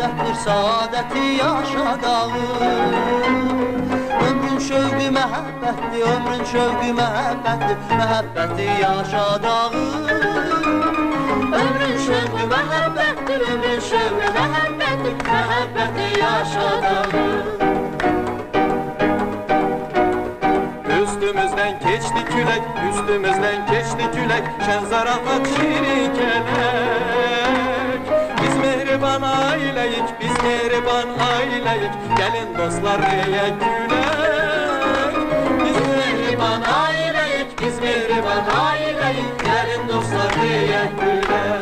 məhəbbətdir, saadəti yaşadalım. Ömrün şövqü məhəbbətdir, ömrün şövqü məhəbbətdir, məhəbbəti yaşadalım. Ömrün şövqü məhəbbətdir, ömrün şövqü məhəbbətdir, məhəbbəti yaşadalım. Üstümüzden geçti külek, üstümüzden geçti külek, şen zarafat şirin kelek. Biz mehriban aileyik, biz mehriban aileyik, gelin dostlar neye gülek. Biz mehriban aileyik, biz mehriban aileyik, gelin dostlar neye gülek.